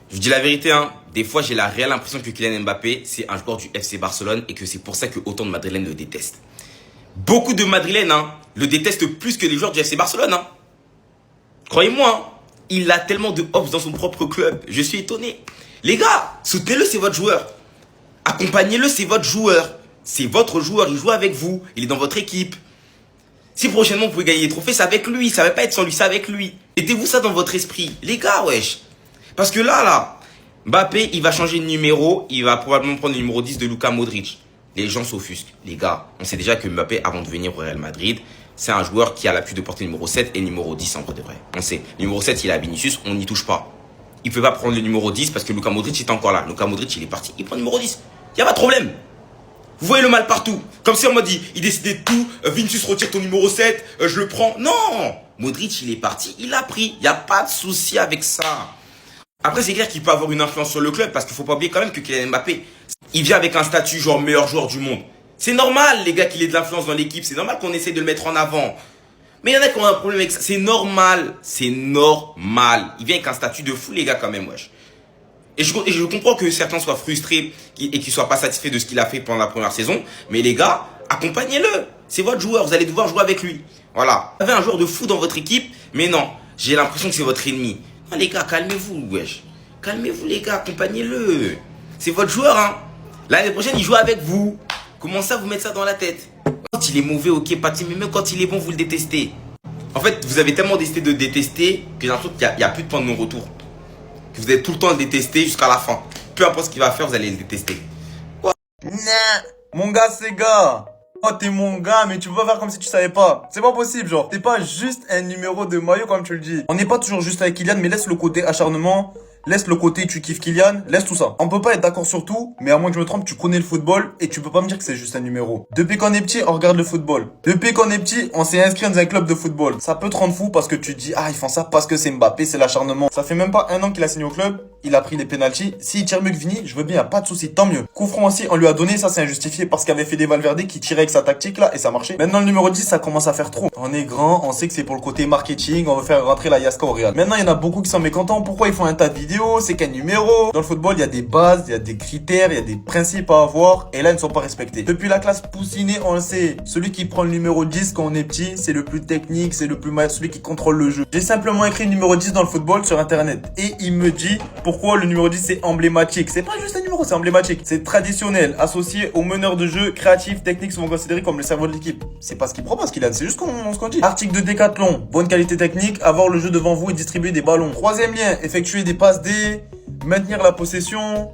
Je vous dis la vérité, hein. Des fois, j'ai la réelle impression que Kylian Mbappé, c'est un joueur du FC Barcelone et que c'est pour ça que autant de Madrilènes le détestent. Beaucoup de Madrilènes le détestent plus que les joueurs du FC Barcelone. Croyez-moi, il a tellement de hops dans son propre club. Je suis étonné. Les gars, soutenez-le, c'est votre joueur. Accompagnez-le, c'est votre joueur. C'est votre joueur, il joue avec vous. Il est dans votre équipe. Si prochainement vous pouvez gagner des trophées, c'est avec lui. Ça ne va pas être sans lui, c'est avec lui. Mettez-vous ça dans votre esprit. Les gars, wesh. Parce que là, Mbappé, il va changer de numéro. Il va probablement prendre le numéro 10 de Luka Modric. Les gens s'offusquent. Les gars, on sait déjà que Mbappé, avant de venir au Real Madrid, c'est un joueur qui a l'appui de porter le numéro 7 et le numéro 10 en vrai de vrai. On sait. Le numéro 7, il a Vinicius, on n'y touche pas. Il ne peut pas prendre le numéro 10 parce que Luka Modric est encore là. Luka Modric, il est parti. Il prend le numéro 10. Il n'y a pas de problème. Vous voyez le mal partout. Comme si on m'a dit, il décidait de tout. Vinicius retire ton numéro 7, je le prends. Non. Modric, il est parti, il l'a pris. Il n'y a pas de souci avec ça. Après, c'est clair qu'il peut avoir une influence sur le club parce qu'il ne faut pas oublier quand même que Kylian Mbappé, il vient avec un statut genre meilleur joueur du monde. C'est normal, les gars, qu'il ait de l'influence dans l'équipe. C'est normal qu'on essaie de le mettre en avant. Mais il y en a qui ont un problème avec ça. C'est normal. C'est normal. Il vient avec un statut de fou, les gars, quand même, wesh. Et je comprends que certains soient frustrés et qu'ils ne soient pas satisfaits de ce qu'il a fait pendant la première saison. Mais les gars, accompagnez-le. C'est votre joueur. Vous allez devoir jouer avec lui. Voilà. Vous avez un joueur de fou dans votre équipe. Mais non, j'ai l'impression que c'est votre ennemi. Non, les gars, calmez-vous, wesh. Calmez-vous, les gars. Accompagnez-le. C'est votre joueur, L'année prochaine, il joue avec vous. Commencez à vous mettre ça dans la tête. Quand il est mauvais, ok, pas mais même quand il est bon, vous le détestez. En fait, vous avez tellement décidé de détester que j'ai l'impression qu'il n'y a plus de point de non-retour. Que vous allez tout le temps le détester jusqu'à la fin. Peu importe ce qu'il va faire, vous allez le détester. Quoi? Mon gars, c'est gars. Oh, t'es mon gars, mais tu peux pas faire comme si tu savais pas. C'est pas possible, genre. T'es pas juste un numéro de maillot comme tu le dis. On n'est pas toujours juste avec Kylian, mais laisse le côté acharnement. Laisse le côté tu kiffes Kylian, laisse tout ça. On peut pas être d'accord sur tout, mais à moins que je me trompe, tu connais le football et tu peux pas me dire que c'est juste un numéro. Depuis qu'on est petit, on regarde le football. Depuis qu'on est petit, on s'est inscrit dans un club de football. Ça peut te rendre fou parce que tu te dis, ah, ils font ça parce que c'est Mbappé, c'est l'acharnement. Ça fait même pas un an qu'il a signé au club, il a pris les pénaltys. S'il tire mieux que Vini, je veux bien, y a pas de souci, tant mieux. Coup franc aussi, on lui a donné, ça c'est injustifié parce qu'il avait fait des Valverde qui tirait avec sa tactique là et ça marchait. Maintenant le numéro 10, ça commence à faire trop. On est grand, on sait que c'est pour le côté marketing, on veut faire rentrer la Yaska au Real. Maintenant il y en a beaucoup qui sont mécontents, pourquoi ils font un tas de vidéos, c'est qu'un numéro. Dans le football, il y a des bases, il y a des critères, il y a des principes à avoir et là ils ne sont pas respectés. Depuis la classe poussinier, on le sait, celui qui prend le numéro 10 quand on est petit, c'est le plus technique, c'est le plus mal, celui qui contrôle le jeu. J'ai simplement écrit numéro 10 dans le football sur internet et il me dit pourquoi le numéro 10 c'est emblématique. C'est pas juste un numéro, c'est emblématique. C'est traditionnel, associé au meneur de jeu, créatif, technique, souvent considéré comme le cerveau de l'équipe. C'est pas ce qu'il propose qu'il a, c'est juste ce qu'on dit. Article de Décathlon, bonne qualité technique, avoir le jeu devant vous et distribuer des ballons. Troisième lien, effectuer des passes D, maintenir la possession,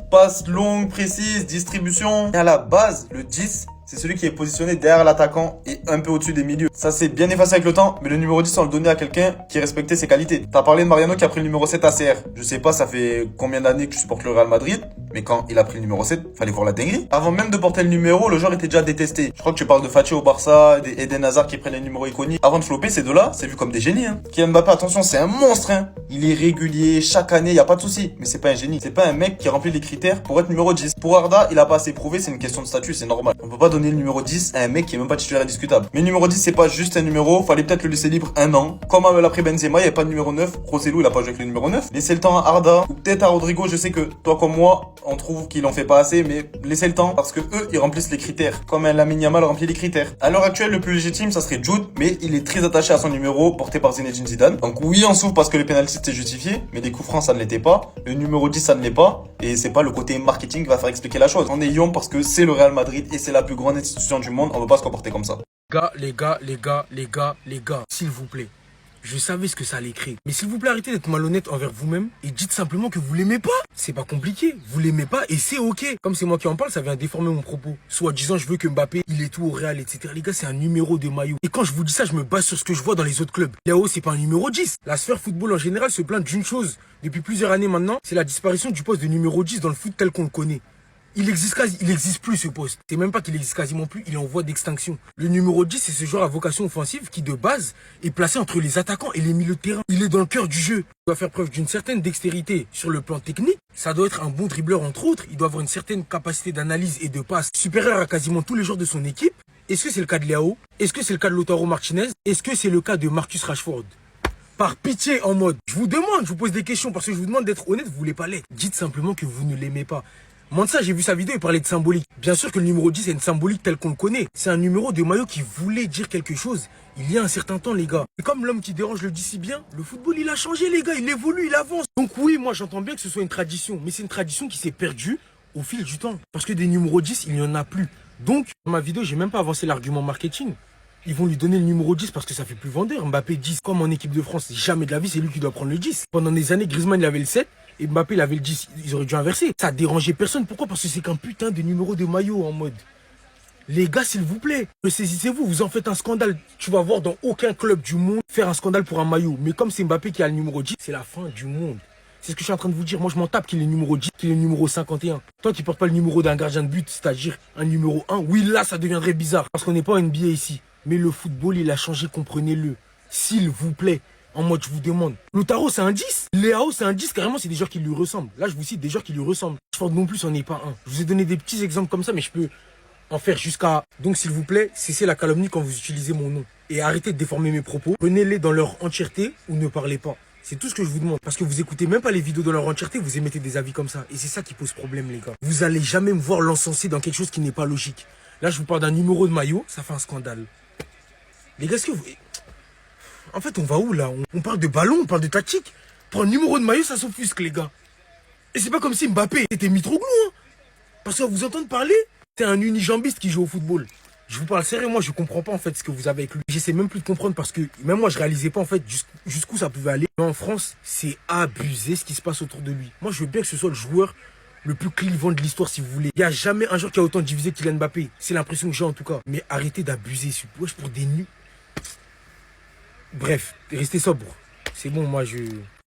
passe longue, précise, distribution. Et à la base, le 10, c'est celui qui est positionné derrière l'attaquant et un peu au-dessus des milieux. Ça s'est bien effacé avec le temps, mais le numéro 10, on le donnait à quelqu'un qui respectait ses qualités. T'as parlé de Mariano qui a pris le numéro 7 ACR. Je sais pas, ça fait combien d'années que tu supportes le Real Madrid, mais quand il a pris le numéro 7, fallait voir la dinguerie. Avant même de porter le numéro, le joueur était déjà détesté. Je crois que tu parles de Fati au Barça, d'Eden Hazard qui prennent les numéros iconiques. Avant de flopper, ces deux-là, c'est vu comme des génies. Kylian Mbappé, attention, c'est un monstre. Il est régulier, chaque année, y a pas de souci. Mais c'est pas un génie. C'est pas un mec qui remplit les critères pour être numéro 10. Pour Arda, il a pas assez prouvé, c'est une question de statut, c'est normal. On peut pas donner le numéro 10 à un mec qui est même pas titulaire indiscutable. Mais numéro 10, c'est pas juste un numéro, fallait peut-être le laisser libre un an. Comme après Benzema, il y avait pas de numéro 9. Rosselló, il a pas joué avec le numéro 9. Laissez le temps à Arda, ou peut-être à Rodrigo, je sais que toi comme moi, on trouve qu'il en fait pas assez, mais laissez le temps, parce que eux, ils remplissent les critères. Comme un Lamine Yamal remplit les critères. À l'heure actuelle, le plus légitime, ça serait Jude, mais il est très attaché à son numéro, porté par Zinedine Zidane. Donc oui, on souffre parce que le penalty c'était justifié, mais les coups francs, ça ne l'était pas. Le numéro 10, ça ne l'est pas. Et c'est pas le côté marketing qui va faire expliquer la chose. On est Lyon parce que c'est le Real Madrid et c'est la plus grande institution du monde. On veut pas se comporter comme ça. Les gars, s'il vous plaît. Je savais ce que ça allait créer. Mais s'il vous plaît, arrêtez d'être malhonnête envers vous-même et dites simplement que vous l'aimez pas. C'est pas compliqué. Vous l'aimez pas et c'est ok. Comme c'est moi qui en parle, ça vient déformer mon propos. Soit disant, je veux que Mbappé, il est tout au Real, etc. Les gars, c'est un numéro de maillot. Et quand je vous dis ça, je me base sur ce que je vois dans les autres clubs. Léo, c'est pas un numéro 10. La sphère football en général se plaint d'une chose. Depuis plusieurs années maintenant, c'est la disparition du poste de numéro 10 dans le foot tel qu'on le connaît. Il existe plus ce poste. C'est même pas qu'il existe quasiment plus, il est en voie d'extinction. Le numéro 10, c'est ce joueur à vocation offensive qui, de base, est placé entre les attaquants et les milieux de terrain. Il est dans le cœur du jeu. Il doit faire preuve d'une certaine dextérité sur le plan technique. Ça doit être un bon dribbleur entre autres. Il doit avoir une certaine capacité d'analyse et de passe supérieure à quasiment tous les joueurs de son équipe. Est-ce que c'est le cas de Léo? Est-ce que c'est le cas de Lautaro Martinez? Est-ce que c'est le cas de Marcus Rashford? Par pitié, en mode, je vous demande, je vous pose des questions parce que je vous demande d'être honnête, vous voulez pas l'être. Dites simplement que vous ne l'aimez pas. Mansa, j'ai vu sa vidéo, il parlait de symbolique. Bien sûr que le numéro 10 est une symbolique telle qu'on le connaît. C'est un numéro de maillot qui voulait dire quelque chose il y a un certain temps, les gars. Et comme l'homme qui dérange le dit si bien, le football, il a changé, les gars. Il évolue, il avance. Donc oui, moi, j'entends bien que ce soit une tradition. Mais c'est une tradition qui s'est perdue au fil du temps. Parce que des numéros 10, il n'y en a plus. Donc, dans ma vidéo, j'ai même pas avancé l'argument marketing. Ils vont lui donner le numéro 10 parce que ça fait plus vendeur. Mbappé 10, comme en équipe de France, jamais de la vie, c'est lui qui doit prendre le 10. Pendant des années, Griezmann, il avait le 7. Et Mbappé, il avait le 10. Ils auraient dû inverser. Ça a dérangé personne. Pourquoi? Parce que c'est qu'un putain de numéro de maillot en mode. Les gars, s'il vous plaît, ressaisissez-vous, vous en faites un scandale. Tu vas voir dans aucun club du monde faire un scandale pour un maillot. Mais comme c'est Mbappé qui a le numéro 10, c'est la fin du monde. C'est ce que je suis en train de vous dire. Moi, je m'en tape qu'il est le numéro 10, qu'il est le numéro 51. Toi qui portes pas le numéro d'un gardien de but, c'est-à-dire un numéro 1, oui, là, ça deviendrait bizarre. Parce qu'on n'est pas en NBA ici. Mais le football, il a changé, comprenez-le. S'il vous plaît. En mode, je vous demande. Lautaro, c'est un 10. Léao, c'est un 10. Carrément, c'est des joueurs qui lui ressemblent. Là, je vous cite des joueurs qui lui ressemblent. Rashford non plus, on n'est pas un. Je vous ai donné des petits exemples comme ça, mais je peux en faire jusqu'à... Donc, s'il vous plaît, cessez la calomnie quand vous utilisez mon nom. Et arrêtez de déformer mes propos. Prenez-les dans leur entièreté ou ne parlez pas. C'est tout ce que je vous demande. Parce que vous écoutez même pas les vidéos dans leur entièreté, vous émettez des avis comme ça. Et c'est ça qui pose problème, les gars. Vous allez jamais me voir l'encenser dans quelque chose qui n'est pas logique. Là, je vous parle d'un numéro de maillot, ça fait un scandale. Les gars, est-ce que vous... En fait, on va où là? On parle de ballon, on parle de tactique. Pour un numéro de maillot, ça s'offusque, les gars. Et c'est pas comme si Mbappé était Mitroglou, hein. Parce que vous entendre parler, c'est un unijambiste qui joue au football. Je vous parle sérieux, moi je comprends pas en fait ce que vous avez avec lui. J'essaie même plus de comprendre parce que même moi je réalisais pas en fait jusqu'où ça pouvait aller. Mais en France, c'est abusé ce qui se passe autour de lui. Moi je veux bien que ce soit le joueur le plus clivant de l'histoire si vous voulez. Il n'y a jamais un joueur qui a autant divisé Kylian Mbappé. C'est l'impression que j'ai en tout cas. Mais arrêtez d'abuser, wesh, pour des nuls. Bref, restez sobre. C'est bon, moi je...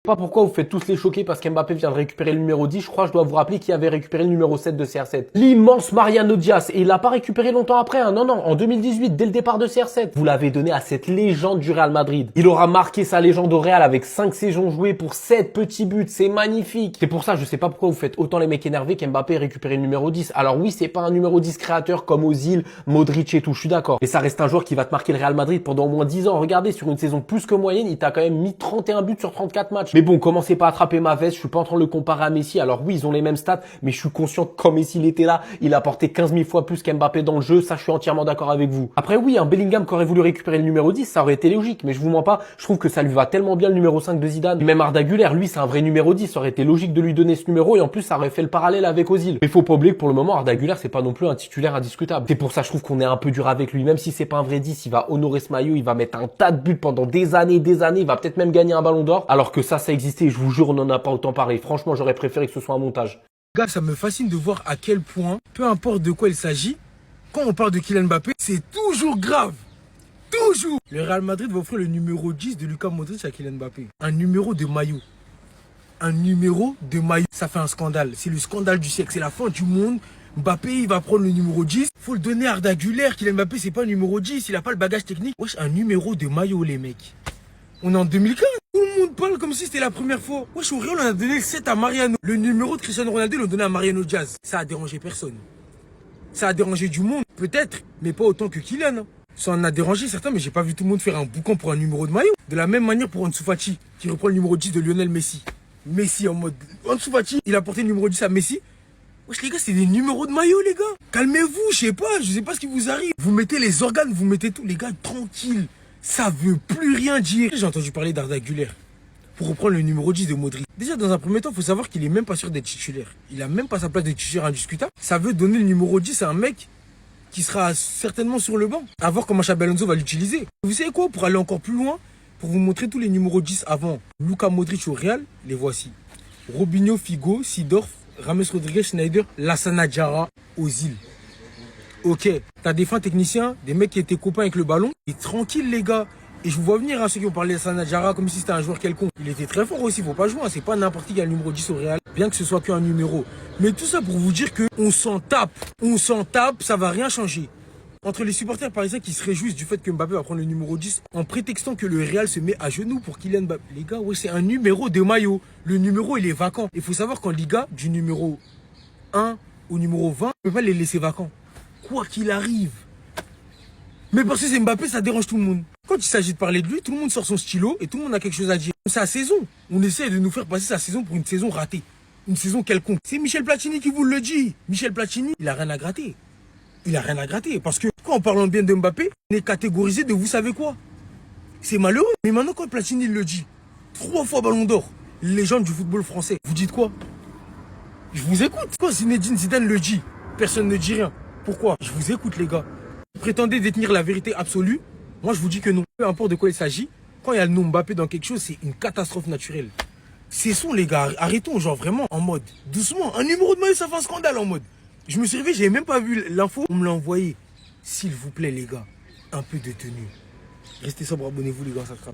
Je sais pas pourquoi vous faites tous les choquer parce qu'Mbappé vient de récupérer le numéro 10. Je crois que je dois vous rappeler qui avait récupéré le numéro 7 de CR7. L'immense Mariano Diaz. Et il l'a pas récupéré longtemps après. Hein. Non, en 2018, dès le départ de CR7. Vous l'avez donné à cette légende du Real Madrid. Il aura marqué sa légende au Real avec 5 saisons jouées pour 7 petits buts. C'est magnifique. C'est pour ça, je sais pas pourquoi vous faites autant les mecs énervés qu'Mbappé ait récupéré le numéro 10. Alors oui, c'est pas un numéro 10 créateur comme Ozil, Modric et tout. Je suis d'accord. Mais ça reste un joueur qui va te marquer le Real Madrid pendant au moins 10 ans. Regardez, sur une saison plus que moyenne, il t'a quand même mis 31 buts sur 34 matchs. Mais bon, commencez pas à attraper ma veste, je suis pas en train de le comparer à Messi. Alors oui, ils ont les mêmes stats, mais je suis conscient que quand Messi il était là, il a apporté 15 000 fois plus qu'Mbappé dans le jeu. Ça, je suis entièrement d'accord avec vous. Après oui, un Bellingham qui aurait voulu récupérer le numéro 10, ça aurait été logique, mais je vous mens pas, je trouve que ça lui va tellement bien le numéro 5 de Zidane. Et même Arda Güler, lui, c'est un vrai numéro 10, ça aurait été logique de lui donner ce numéro et en plus ça aurait fait le parallèle avec Ozil. Mais faut pas oublier que pour le moment, Arda Güler, c'est pas non plus un titulaire indiscutable. C'est pour ça je trouve qu'on est un peu dur avec lui, même si c'est pas un vrai 10, il va honorer ce maillot, il va mettre un tas de buts pendant des années, il va peut-être même gagner un ballon d'or, alors que ça existait, je vous jure, on en a pas autant parlé. Franchement, j'aurais préféré que ce soit un montage. Gars, ça me fascine de voir à quel point, peu importe de quoi il s'agit, quand on parle de Kylian Mbappé, c'est toujours grave. Toujours. Le Real Madrid va offrir le numéro 10 de Luka Modric à Kylian Mbappé. Un numéro de maillot. Un numéro de maillot. Ça fait un scandale. C'est le scandale du siècle. C'est la fin du monde. Mbappé, il va prendre le numéro 10. Faut le donner à Arda Güler. Kylian Mbappé, c'est pas un numéro 10. Il a pas le bagage technique. Wesh, un numéro de maillot, les mecs. On est en 2015. Tout le monde parle comme si c'était la première fois. Wesh, au Real, on a donné le 7 à Mariano. Le numéro de Cristiano Ronaldo, ils l'ont donné à Mariano Diaz. Ça a dérangé personne. Ça a dérangé du monde, peut-être, mais pas autant que Kylian. Hein. Ça en a dérangé certains, mais j'ai pas vu tout le monde faire un boucan pour un numéro de maillot. De la même manière pour Ansu Fati, qui reprend le numéro 10 de Lionel Messi. Messi en mode... Ansu Fati, il a porté le numéro 10 à Messi. Wesh les gars, c'est des numéros de maillot les gars. Calmez-vous, je sais pas ce qui vous arrive. Vous mettez les organes, vous mettez tout, les gars, tranquille. Ça veut plus rien dire. J'ai entendu parler d'Arda Güler pour reprendre le numéro 10 de Modric. Déjà, dans un premier temps, il faut savoir qu'il est même pas sûr d'être titulaire. Il a même pas sa place de titulaire indiscutable. Ça veut donner le numéro 10 à un mec qui sera certainement sur le banc. À voir comment Xabi Alonso va l'utiliser. Vous savez quoi? Pour aller encore plus loin, pour vous montrer tous les numéros 10 avant Luka Modric au Real, les voici. Robinho, Figo, Seedorf, Rames Rodriguez, Schneider, Lassana Diarra, Ozil. Ok, t'as des fins techniciens, des mecs qui étaient copains avec le ballon. Et tranquille les gars. Et je vous vois venir, hein, ceux qui ont parlé de Lassana Diarra comme si c'était un joueur quelconque. Il était très fort aussi, faut pas jouer. Hein. C'est pas n'importe qui a le numéro 10 au Real, bien que ce soit qu'un numéro. Mais tout ça pour vous dire que on s'en tape, ça va rien changer. Entre les supporters parisiens qui se réjouissent du fait que Mbappé va prendre le numéro 10 en prétextant que le Real se met à genoux pour Kylian Mbappé. Les gars, ouais, c'est un numéro de maillot. Le numéro, il est vacant. Il faut savoir qu'en Liga, du numéro 1 au numéro 20, on ne peut pas les laisser vacants. Quoi qu'il arrive. Mais parce que c'est Mbappé, ça dérange tout le monde. Quand il s'agit de parler de lui, tout le monde sort son stylo et tout le monde a quelque chose à dire. C'est sa saison. On essaie de nous faire passer sa saison pour une saison ratée. Une saison quelconque. C'est Michel Platini qui vous le dit. Michel Platini, il a rien à gratter. Il a rien à gratter. Parce que quand on parle bien de Mbappé, on est catégorisé de vous savez quoi. C'est malheureux. Mais maintenant, quand Platini le dit, 3 fois Ballon d'Or, légende du football français, vous dites quoi? Je vous écoute. Quand Zinedine Zidane le dit, personne ne dit rien. Pourquoi? Je vous écoute, les gars. Vous prétendez détenir la vérité absolue? Moi, je vous dis que non. Peu importe de quoi il s'agit, quand il y a le nom Mbappé dans quelque chose, c'est une catastrophe naturelle. Cessons, les gars. Arrêtons, genre vraiment, en mode, doucement. Un numéro de maillot, ça fait un scandale en mode. Je me suis réveillé, j'avais même pas vu l'info. On me l'a envoyé. S'il vous plaît, les gars, un peu de tenue. Restez sobre, abonnez-vous, les gars, ça sera.